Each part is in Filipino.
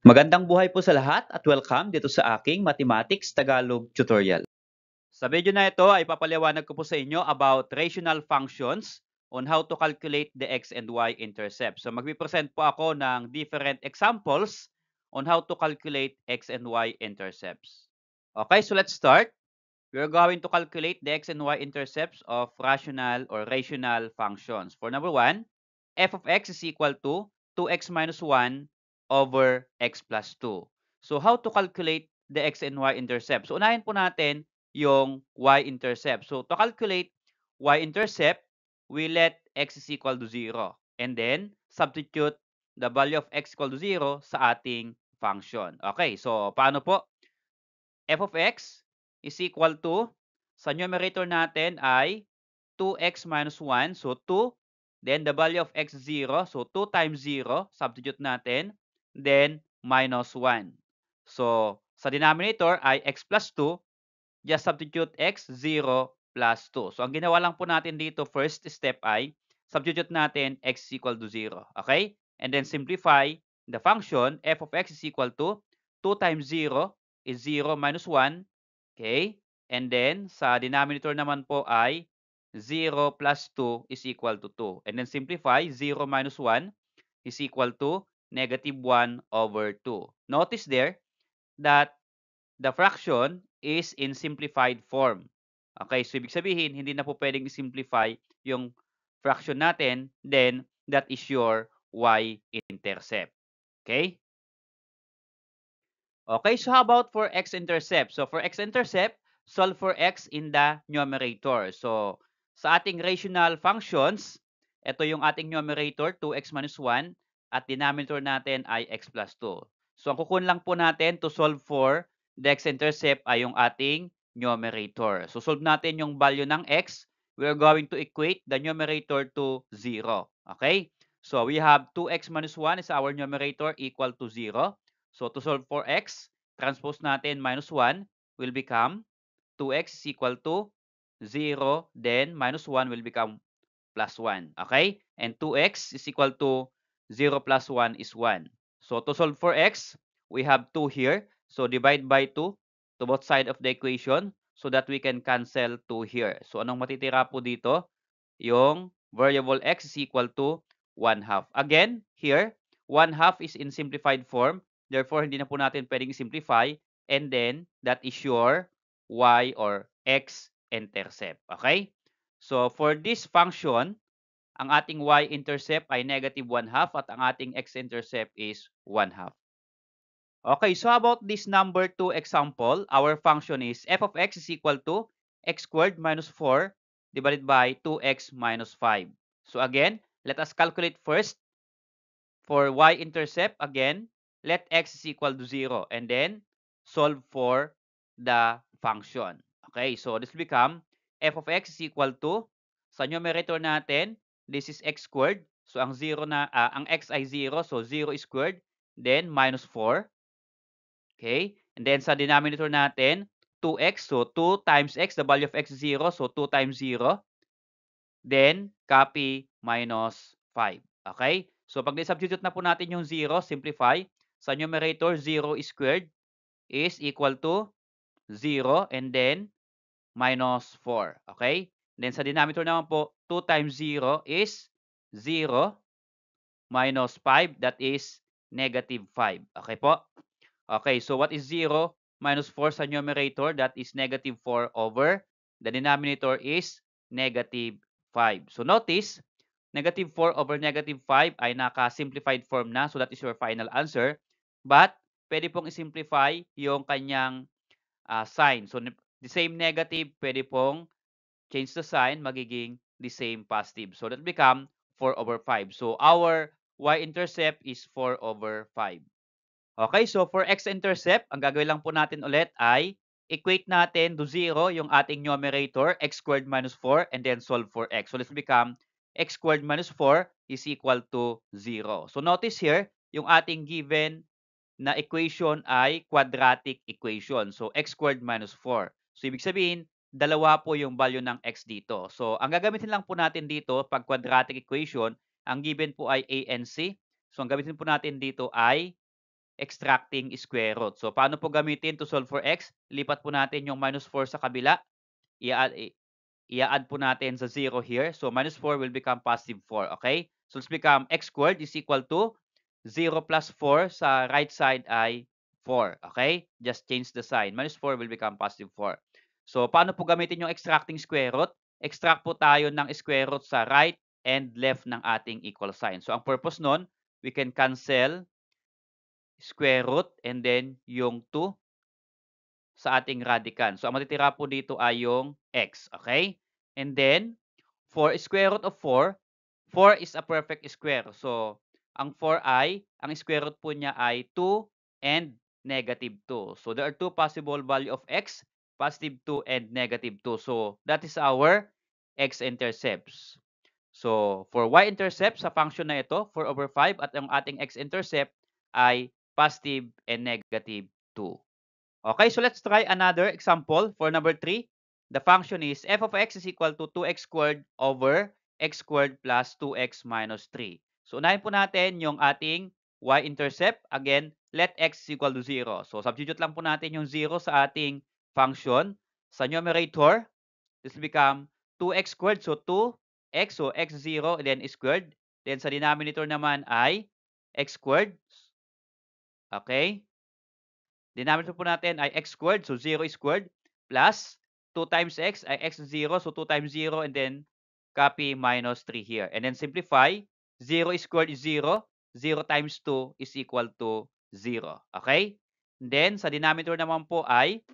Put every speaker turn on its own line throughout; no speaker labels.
Magandang buhay po sa lahat at welcome dito sa aking Mathematics Tagalog tutorial. Sa video na ito ay papaliwanag ko po sa inyo about rational functions on how to calculate the x and y intercept. So magpipresent po ako ng different examples on how to calculate x and y intercepts. Okay, so let's start. We are going to calculate the x and y intercepts of rational functions. For number 1, f of x is equal to 2x minus 1 over x plus 2. So how to calculate the x and y intercept? So unahin po natin yung y-intercept. So to calculate y-intercept, we let x is equal to 0. And then substitute the value of x equal to 0 sa ating function. Okay, so paano po? F of x is equal to, sa numerator natin ay 2x minus 1. So 2. Then the value of x 0. So 2 times 0. Substitute natin. Then minus 1. So sa denominator ay x plus 2. Just substitute x 0 plus 2. So ang ginawa lang po natin dito, first step ay substitute natin x is equal to 0. Okay? And then simplify the function. F of x is equal to 2 times 0 is 0 minus 1. Okay? And then, sa denominator naman po ay 0 plus 2 is equal to 2. And then simplify, 0 minus 1 is equal to negative 1 over 2. Notice there that the fraction is in simplified form. Okay, so ibig sabihin, hindi na po pwedeng i-simplify yung fraction natin, then that is your y-intercept. Okay? Okay, so how about for x-intercept? So for x-intercept, solve for x in the numerator. So sa ating rational functions, ito yung ating numerator, 2x minus 1, at denominator natin ay x plus 2. So ang kukunin lang po natin to solve for the x-intercept ay yung ating numerator. So solve natin yung value ng x. We are going to equate the numerator to 0. Okay? So we have 2x minus 1 is our numerator equal to 0. So to solve for x, transpose natin minus 1 will become 2x is equal to 0, then minus 1 will become plus 1. Okay? And 2x is equal to 0 plus 1 is 1. So to solve for x, we have 2 here. So divide by 2 to both side of the equation so that we can cancel 2 here. So anong matitira po dito? Yung variable x is equal to 1 half. Again, here, 1 half is in simplified form. Therefore, hindi na po natin pwedeng simplify. And then, that is your y or x-intercept. Okay? So, for this function, ang ating y-intercept ay negative 1 half at ang ating x-intercept is 1 half. Okay, so how about this number 2 example? Our function is f of x is equal to x squared minus 4 divided by 2x minus 5. So again, let us calculate first. For y-intercept, again, let x is equal to 0 and then solve for the function. Okay, so this will become f of x is equal to, sa numerator natin, this is x squared. So ang ang x ay 0, so 0 squared, then minus 4. Okay? And then sa denominator natin, 2x. So 2 times x, the value of x is 0. So 2 times 0. Then copy minus 5. Okay? So pag substitute na po natin yung 0, simplify. Sa numerator, 0 squared is equal to 0 and then minus 4. Okay? Then sa denominator naman po, 2 times 0 is 0 minus 5. That is negative 5. Okay po? Okay, so what is 0 minus 4 sa numerator? That is negative 4 over. The denominator is negative 5. So notice, negative 4 over negative 5 ay naka-simplified form na. So that is your final answer. But pwede pong i-simplify yung kanyang sign. So the same negative, pwede pong change the sign, magiging the same positive. So that become 4 over 5. So our y-intercept is 4 over 5. Okay, so for x-intercept, ang gagawin lang po natin ulit ay equate natin to 0 yung ating numerator, x squared minus 4, and then solve for x. So this will become x squared minus 4 is equal to 0. So notice here, yung ating given na equation ay quadratic equation. So x squared minus 4. So ibig sabihin, dalawa po yung value ng x dito. So ang gagamitin lang po natin dito pag quadratic equation, ang given po ay a and c. So ang gamitin po natin dito ay extracting square root. So, paano po gamitin to solve for x? Lipat po natin yung minus 4 sa kabila. I-add po natin sa 0 here. So, minus 4 will become positive 4. Okay? So, let's become x squared is equal to 0 plus 4 sa right side ay 4. Okay? Just change the sign. Minus 4 will become positive 4. So, paano po gamitin yung extracting square root? Extract po tayo ng square root sa right and left ng ating equal sign. So, ang purpose nun, we can cancel square root and then yung 2 sa ating radicand. So, ang matitira po dito ay yung x. Okay? And then, for square root of 4, 4 is a perfect square. So, ang 4 ay, ang square root po niya ay 2 and negative 2. So, there are two possible value of x, positive 2 and negative 2. So, that is our x-intercepts. So, for y-intercept sa function na ito, 4 over 5, at ang ating x-intercept ay positive and negative 2. Okay, so let's try another example for number 3. The function is f of x is equal to 2x squared over x squared plus 2x minus 3. So, unahin po natin yung ating y-intercept. Again, let x is equal to 0. So, substitute lang po natin yung 0 sa ating function. Sa numerator, this will become 2x squared. So, 2x, so x0, and then squared. Then, sa denominator naman ay x squared. Okay? Denominator po natin ay x squared, so 0 squared, plus 2 times x ay x0, so 2 times 0, and then copy minus 3 here. And then simplify, 0 squared is 0, 0 times 2 is equal to 0. Okay? And then sa denominator naman po ay,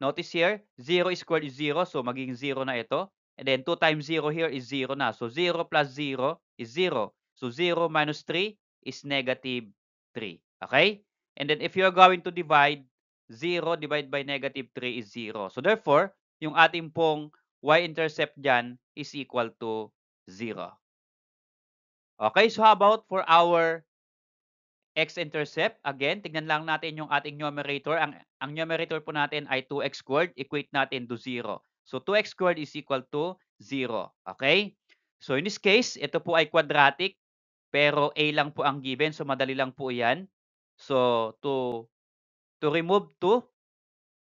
notice here, 0 squared is 0, so magiging 0 na ito. And then 2 times 0 here is 0 na. So 0 plus 0 is 0. So 0 minus 3 is negative 3. Okay? And then if you are going to divide, 0 divided by negative 3 is 0. So therefore, yung ating pong y-intercept dyan is equal to 0. Okay, so how about for our x-intercept? Again, tignan lang natin yung ating numerator. Ang numerator po natin ay 2x squared. Equate natin to 0. So 2x squared is equal to 0. Okay? So in this case, ito po ay quadratic. Pero a lang po ang given. So madali lang po yan. So to remove 2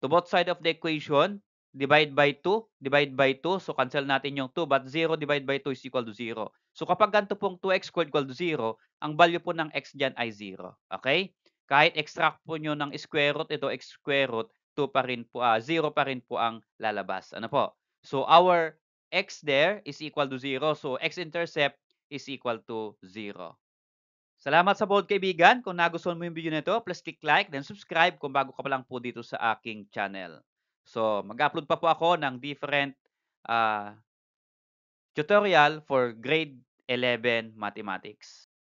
to both side of the equation, divide by 2, divide by 2. So cancel natin yung 2, but 0 divided by 2 is equal to 0. So kapag ganito pong 2x squared equal to 0, ang value po ng x dyan ay 0. Okay? Kahit extract po nyo ng square root, ito x square root, 2 pa rin po, 0 pa rin po ang lalabas. Ano po? So our x there is equal to 0. So x-intercept is equal to 0. Salamat sa bold kaibigan. Kung nagustuhan mo yung video nito, please click like, then subscribe kung bago ka pa lang po dito sa aking channel. So, mag-upload pa po ako ng different tutorial for grade 11 mathematics.